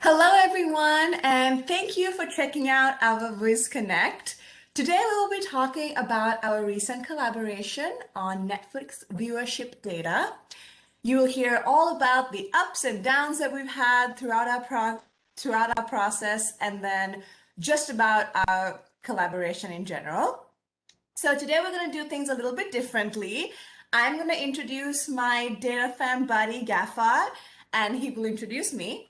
Hello, everyone, and thank you for checking out our VizConnect. Today, we will be talking about our recent collaboration on Netflix viewership data. You will hear all about the ups and downs that we've had throughout our process, and then just about our collaboration in general. So today, we're going to do things a little bit differently. I'm going to introduce my data fam buddy, Ghafar, and he will introduce me.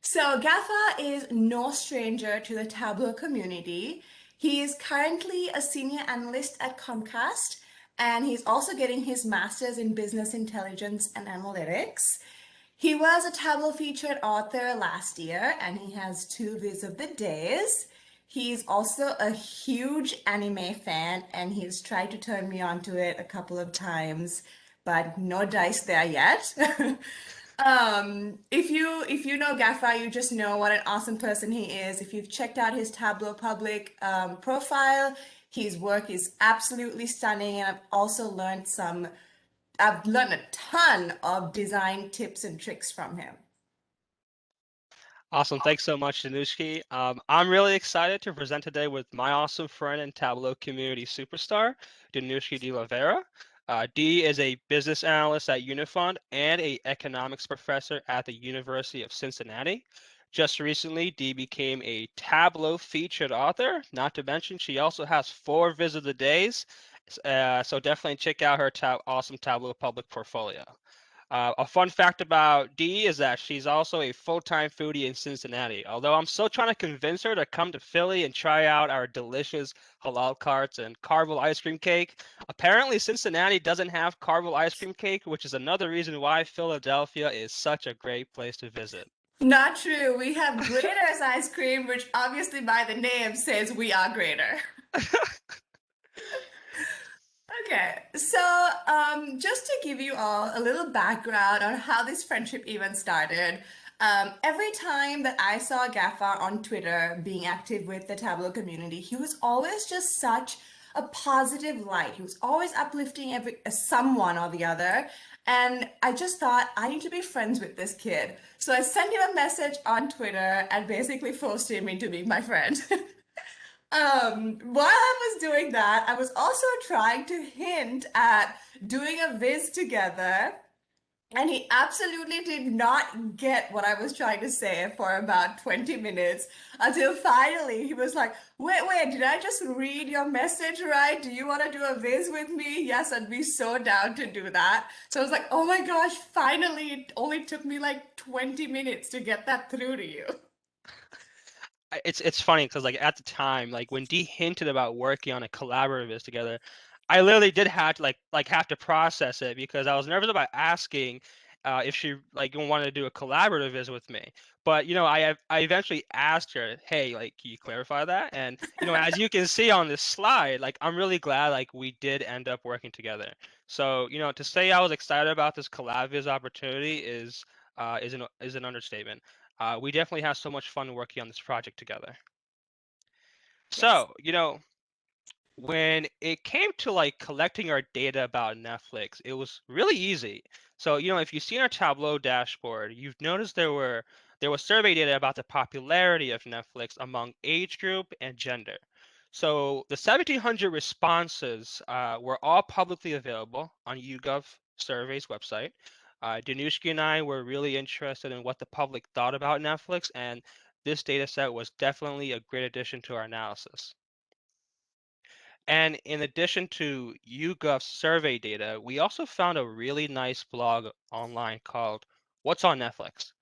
So Ghafar is no stranger to the Tableau community. He is currently a senior analyst at Comcast, and he's also getting his master's in business intelligence and analytics. He was a Tableau featured author last year, and he has two Viz of the Days. He's also a huge anime fan, and he's tried to turn me onto it a couple of times, but no dice there yet. If you know Gaffa, you just know what an awesome person he is. If you've checked out his Tableau public profile, his work is absolutely stunning, and I've learned a ton of design tips and tricks from him. Awesome. Thanks so much, Dinushki. I'm really excited to present today with my awesome friend and Tableau community superstar, Dinushki de Livera. Dee is a business analyst at Unifund and a economics professor at the University of Cincinnati. Just recently, Dee became a Tableau featured author. Not to mention, she also has 4 Viz of the Days. So definitely check out her awesome Tableau public portfolio. A fun fact about Dee is that she's also a full-time foodie in Cincinnati. Although I'm still trying to convince her to come to Philly and try out our delicious halal carts and caramel ice cream cake. Apparently, Cincinnati doesn't have caramel ice cream cake, which is another reason why Philadelphia is such a great place to visit. Not true. We have Grater's ice cream, which obviously by the name says we are Grater. Okay, so just to give you all a little background on how this friendship even started, every time that I saw Gafar on Twitter being active with the Tableau community, he was always just such a positive light. He was always uplifting someone or the other. And I just thought, I need to be friends with this kid. So I sent him a message on Twitter and basically forced him into being my friend. While I was doing that, I was also trying to hint at doing a viz together, and he absolutely did not get what I was trying to say for about 20 minutes until finally he was like, wait, did I just read your message right? Do you want to do a viz with me? Yes, I'd be so down to do that. So I was like, oh my gosh, finally, it only took me like 20 minutes to get that through to you. It's funny because like at the time, like when Dee hinted about working on a collaborative is together, I literally did have to have to process it because I was nervous about asking if she wanted to do a collaborative is with me. But I eventually asked her, hey, like, can you clarify that? And as you can see on this slide, like I'm really glad like we did end up working together. So to say I was excited about this collab is opportunity is an understatement. We definitely had so much fun working on this project together. Yes. So, when it came to like collecting our data about Netflix, it was really easy. So, if you've seen our Tableau dashboard, you've noticed there was survey data about the popularity of Netflix among age group and gender. So the 1,700 responses were all publicly available on YouGov surveys website. Dinushki and I were really interested in what the public thought about Netflix, and this data set was definitely a great addition to our analysis. And in addition to YouGov's survey data, we also found a really nice blog online called What's on Netflix?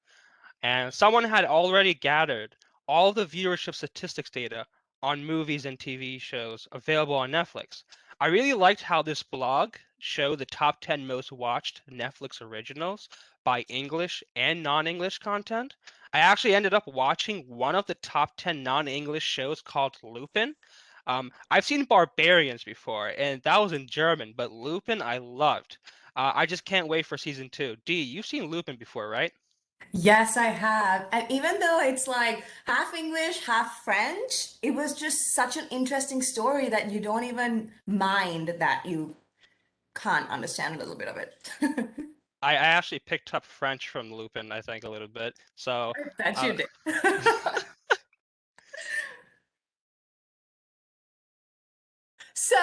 And someone had already gathered all the viewership statistics data on movies and TV shows available on Netflix. I really liked how this blog showed the top 10 most watched Netflix originals by English and non-English content. I actually ended up watching one of the top 10 non-English shows called Lupin. I've seen Barbarians before, and that was in German, but Lupin I loved. I just can't wait for season 2. Dee, you've seen Lupin before, right? Yes, I have. And even though it's like half English, half French, it was just such an interesting story that you don't even mind that you can't understand a little bit of it. I actually picked up French from Lupin, I think, a little bit. So, I bet uh, you did. So,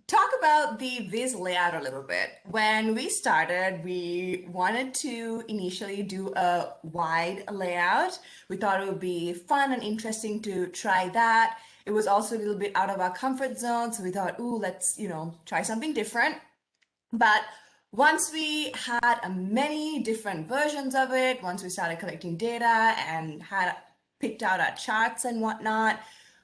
talk about the Viz layout a little bit. When we started, we wanted to initially do a wide layout. We thought it would be fun and interesting to try that. It was also a little bit out of our comfort zone, so we thought, ooh, let's, try something different. But once we had many different versions of it, once we started collecting data and had picked out our charts and whatnot,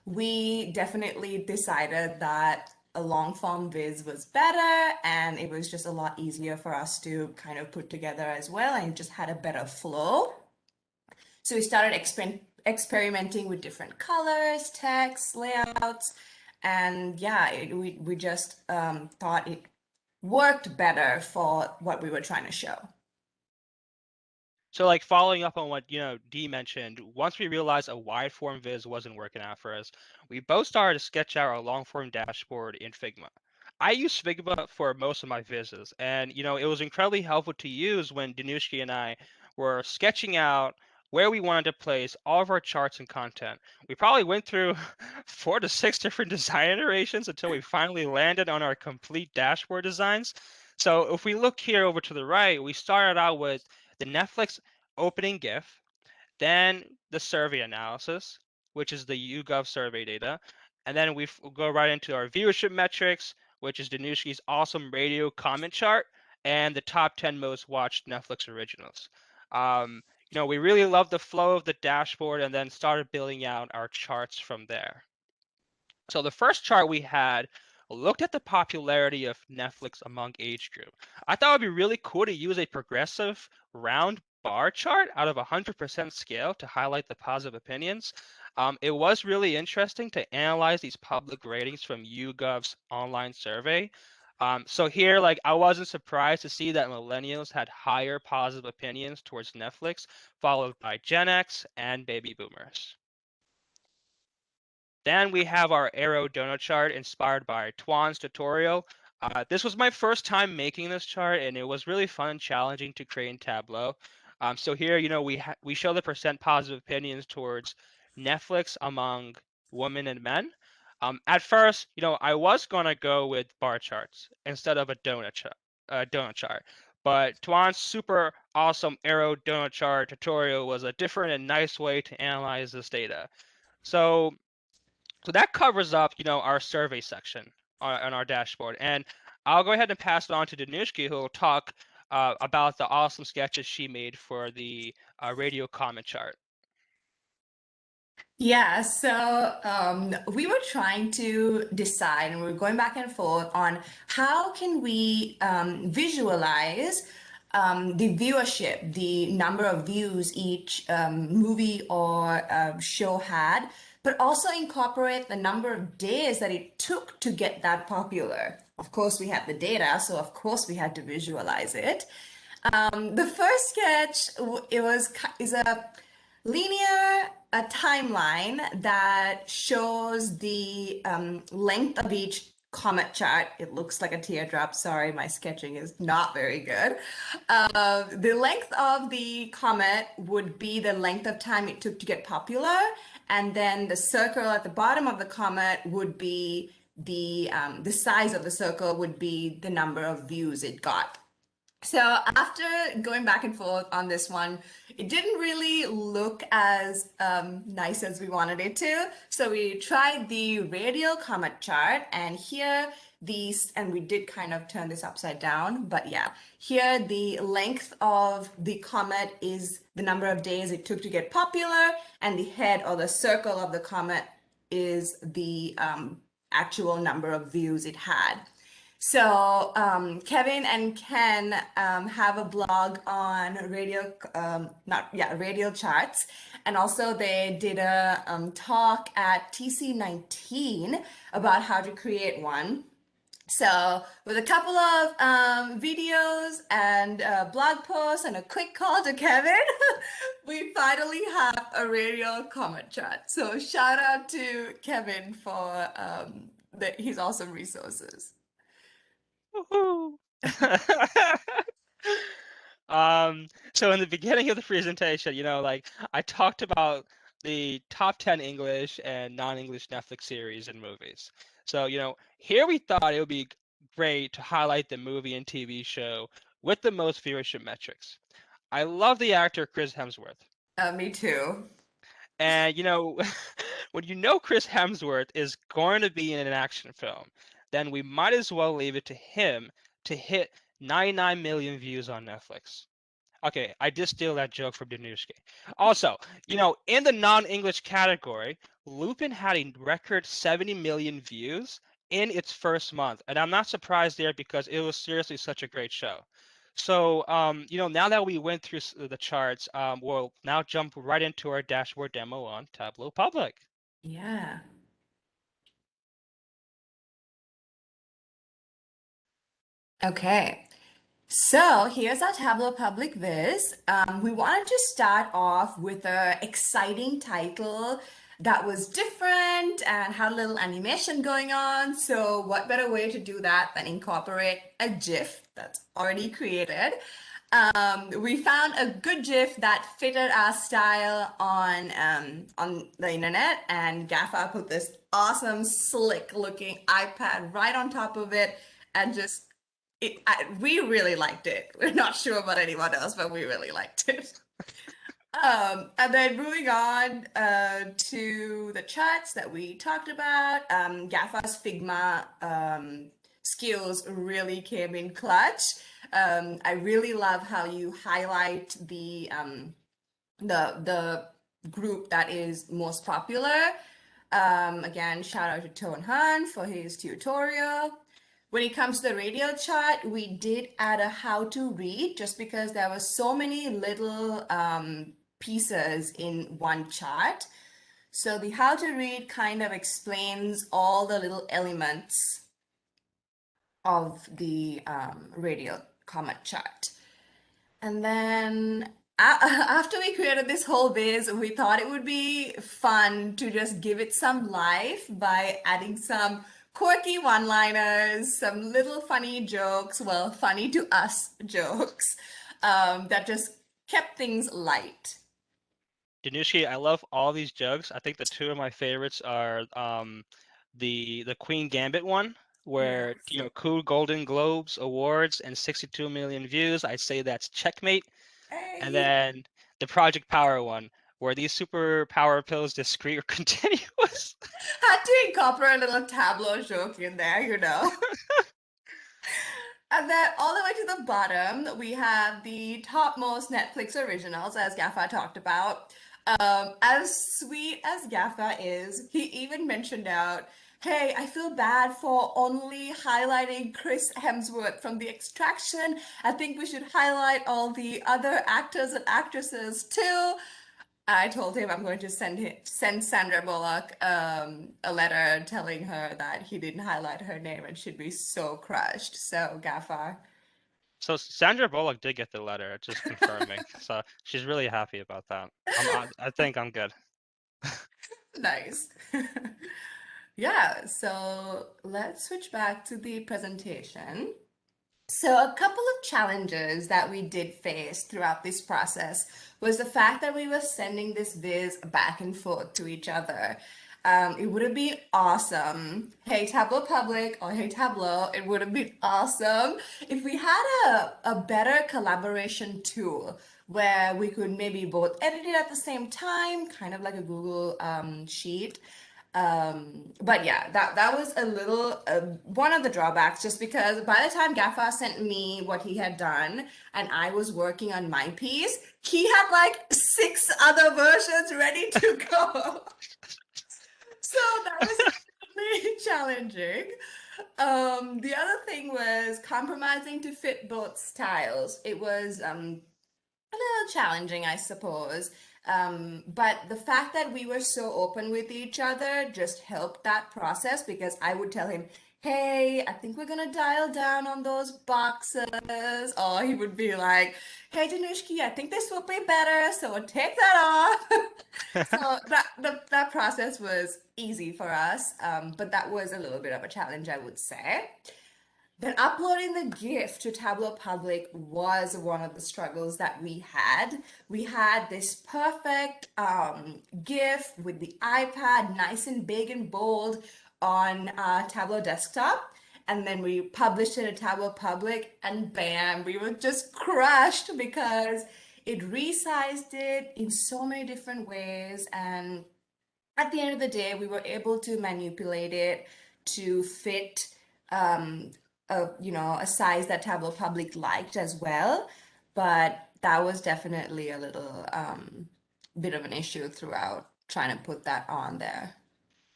we definitely decided that a long form viz was better and it was just a lot easier for us to kind of put together as well, and it just had a better flow. So we started experimenting with different colors, text, layouts, and yeah, we just thought it worked better for what we were trying to show. So like following up on what Dee mentioned, once we realized a wide form viz wasn't working out for us, we both started to sketch out our long form dashboard in Figma. I use Figma for most of my vizzes, and it was incredibly helpful to use when Dinushki and I were sketching out where we wanted to place all of our charts and content. We probably went through 4 to 6 different design iterations until we finally landed on our complete dashboard designs. So if we look here over to the right, we started out with the Netflix opening GIF, then the survey analysis, which is the YouGov survey data, and then we go right into our viewership metrics, which is Danushki's awesome radio comment chart, and the top 10 most watched Netflix originals. Um, we really loved the flow of the dashboard and then started building out our charts from there. So the first chart we had looked at the popularity of Netflix among age group. I thought it would be really cool to use a progressive round bar chart out of 100% scale to highlight the positive opinions. It was really interesting to analyze these public ratings from YouGov's online survey. So here, like, I wasn't surprised to see that millennials had higher positive opinions towards Netflix, followed by Gen X and baby boomers. Then we have our arrow donut chart inspired by Toan's tutorial. This was my first time making this chart, and it was really fun and challenging to create in Tableau. So here, we show the percent positive opinions towards Netflix among women and men. At first, I was gonna go with bar charts instead of a donut chart. But Tuan's super awesome arrow donut chart tutorial was a different and nice way to analyze this data. So that covers up, our survey section on our dashboard. And I'll go ahead and pass it on to Dinushki, who will talk about the awesome sketches she made for the radio comment chart. Yeah, so we were trying to decide, and we were going back and forth on how can we visualize the viewership, the number of views each movie or show had, but also incorporate the number of days that it took to get that popular. Of course, we had the data, so of course we had to visualize it. The first sketch is a linear a timeline that shows the length of each comet chart. It looks like a teardrop. Sorry, my sketching is not very good. The length of the comet would be the length of time it took to get popular, and then the circle at the bottom of the comet would be the size of the circle would be the number of views it got. So after going back and forth on this one, it didn't really look as nice as we wanted it to. So we tried the radial comet chart, and here these, and we did kind of turn this upside down, but yeah, here the length of the comet is the number of days it took to get popular, and the head or the circle of the comet is the actual number of views it had. So Kevin and Ken have a blog on radial charts, and also they did a talk at TC19 about how to create one. So with a couple of videos and blog posts and a quick call to Kevin, we finally have a radial comment chart. So shout out to Kevin for his awesome resources. Woohoo! Um, so in the beginning of the presentation, like I talked about the top 10 English and non-English Netflix series and movies. So, here we thought it would be great to highlight the movie and TV show with the most viewership metrics. I love the actor Chris Hemsworth. Me too. And when Chris Hemsworth is going to be in an action film, then we might as well leave it to him to hit 99 million views on Netflix. Okay, I did steal that joke from Dinushki. Also, in the non-English category, Lupin had a record 70 million views in its first month, and I'm not surprised there because it was seriously such a great show. So, now that we went through the charts, we'll now jump right into our dashboard demo on Tableau Public. Yeah. Okay. So here's our Tableau Public Viz. We wanted to start off with an exciting title that was different and had a little animation going on. So what better way to do that than incorporate a GIF that's already created? We found a good GIF that fitted our style on the internet, and Ghafar put this awesome, slick-looking iPad right on top of it, and just we really liked it. We're not sure about anyone else, but we really liked it. And then moving on to the charts that we talked about, Gaffar's Figma skills really came in clutch. I really love how you highlight the group that is most popular. Again, shout out to Toan for his tutorial. When it comes to the radio chart, we did add a how to read just because there were so many little pieces in one chart. So the how to read kind of explains all the little elements of the radio comment chart. And then after we created this whole biz, we thought it would be fun to just give it some life by adding some quirky one-liners, some little funny jokes, well, funny to us jokes, that just kept things light. Dinushki, I love all these jokes. I think the two of my favorites are the Queen Gambit one, where Yes. cool Golden Globes awards and 62 million views. I'd say that's checkmate. And Hey, then the Project Power one, where these superpower pills discrete or continuous. had to incorporate a little Tableau joke in there, you know. And then all the way to the bottom, we have the topmost Netflix originals, as Gaffa talked about. As sweet as Gaffa is, he even mentioned out, hey, I feel bad for only highlighting Chris Hemsworth from The Extraction. I think we should highlight all the other actors and actresses too. I told him I'm going to send Sandra Bullock a letter telling her that he didn't highlight her name and she'd be so crushed. So Gafar. So Sandra Bullock did get the letter, just confirming. So she's really happy about that. I think I'm good. Nice. Yeah, so let's switch back to the presentation. So, a couple of challenges that we did face throughout this process was the fact that we were sending this viz back and forth to each other. It would have been awesome. Hey, Tableau Public or Hey, Tableau, it would have been awesome if we had a better collaboration tool where we could maybe both edit it at the same time, kind of like a Google Sheet. But yeah, that was a little one of the drawbacks, just because by the time Gaffa sent me what he had done and I was working on my piece, he had like six other versions ready to go. So that was really challenging. The other thing was compromising to fit both styles. It was a little challenging, I suppose. But the fact that we were so open with each other just helped that process, because I would tell him, hey, I think we're gonna dial down on those boxes. Or he would be like, hey, Dinushki, I think this will be better, so take that off. So that process was easy for us, but that was a little bit of a challenge, I would say. Then uploading the GIF to Tableau Public was one of the struggles that we had. We had this perfect GIF with the iPad, nice and big and bold on Tableau desktop. And then we published it at Tableau Public, and bam, we were just crushed because it resized it in so many different ways. And at the end of the day, we were able to manipulate it to fit um, a size that Tableau Public liked as well. But that was definitely a little bit of an issue throughout trying to put that on there.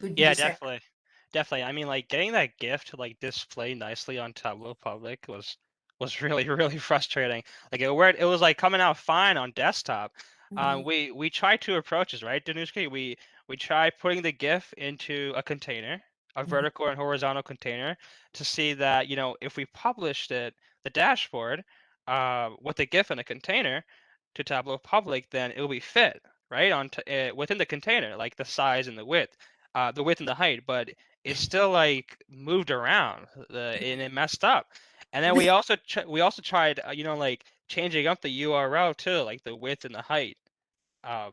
Would Yeah, you say? definitely. Definitely. I mean, like getting that GIF to like display nicely on Tableau Public was really really frustrating. Like it was like coming out fine on desktop. Mhm. We tried two approaches, right, Dinushki? We tried putting the GIF into a container, a Mhm. vertical and horizontal container, to see that, if we published the dashboard, with the GIF in a container to Tableau Public, then it will be fit, right, within the container, like the size and the width and the height, but it still like moved around and it messed up. And then we also tried, like changing up the URL too, like the width and the height um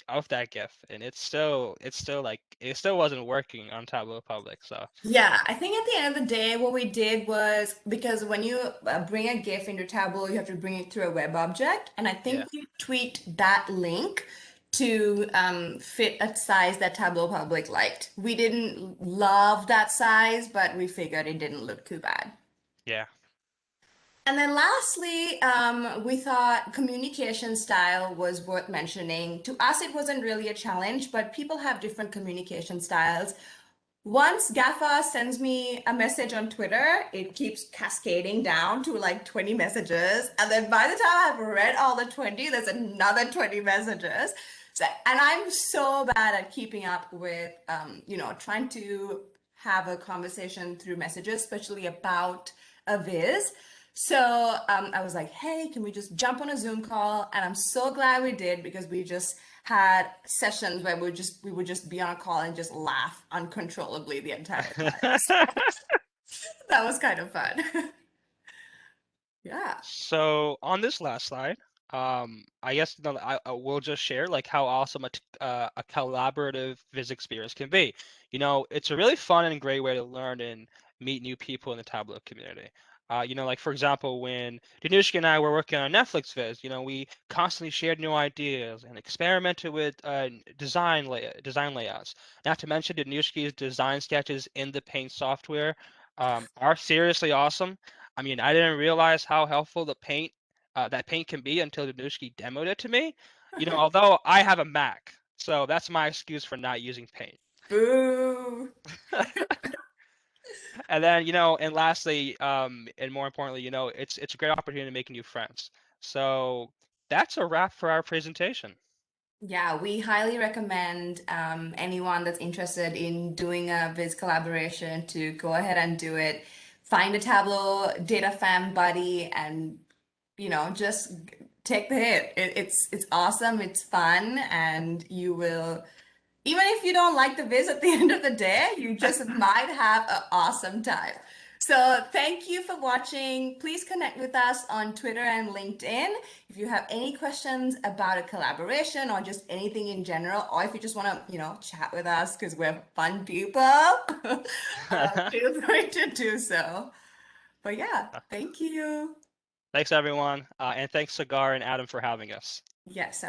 of that GIF, and it still wasn't working on Tableau Public. So Yeah, I think at the end of the day, what we did was because when you bring a GIF into Tableau, you have to bring it through a web object. And I yeah, think we tweaked that link to fit a size that Tableau Public liked. We didn't love that size, but we figured it didn't look too bad. yeah. And then lastly, we thought communication style was worth mentioning. To us, it wasn't really a challenge, but people have different communication styles. Once Ghafar sends me a message on Twitter, it keeps cascading down to like 20 messages. And then by the time I've read all the 20, there's another 20 messages. So, and I'm so bad at keeping up with, trying to have a conversation through messages, especially about a viz. So I was like, hey, can we just jump on a Zoom call? And I'm so glad we did because we just had sessions where we would just be on a call and just laugh uncontrollably the entire time. That was kind of fun. Yeah. So on this last slide, I guess I will just share like how awesome a collaborative Viz experience can be. It's a really fun and great way to learn and meet new people in the Tableau community. Like for example, when Dinushki and I were working on Netflix Viz, we constantly shared new ideas and experimented with design layouts. Not to mention Dinushki's design sketches in the Paint software are seriously awesome. I mean, I didn't realize how helpful that paint can be until Danushki demoed it to me. Although I have a Mac, so that's my excuse for not using paint. Boo. And then, and lastly, and more importantly, it's a great opportunity to make new friends. So that's a wrap for our presentation. Yeah, we highly recommend anyone that's interested in doing a Viz collaboration to go ahead and do it. Find a Tableau data fam buddy and just take the hit. It's awesome, it's fun, and you will. Even if you don't like the viz at the end of the day, you just might have an awesome time. So, thank you for watching. Please connect with us on Twitter and LinkedIn. If you have any questions about a collaboration or just anything in general, or if you just want to, chat with us because we're fun people, feel free to do so. But yeah, thank you. Thanks, everyone. And thanks, Cigar and Adam, for having us. Yes.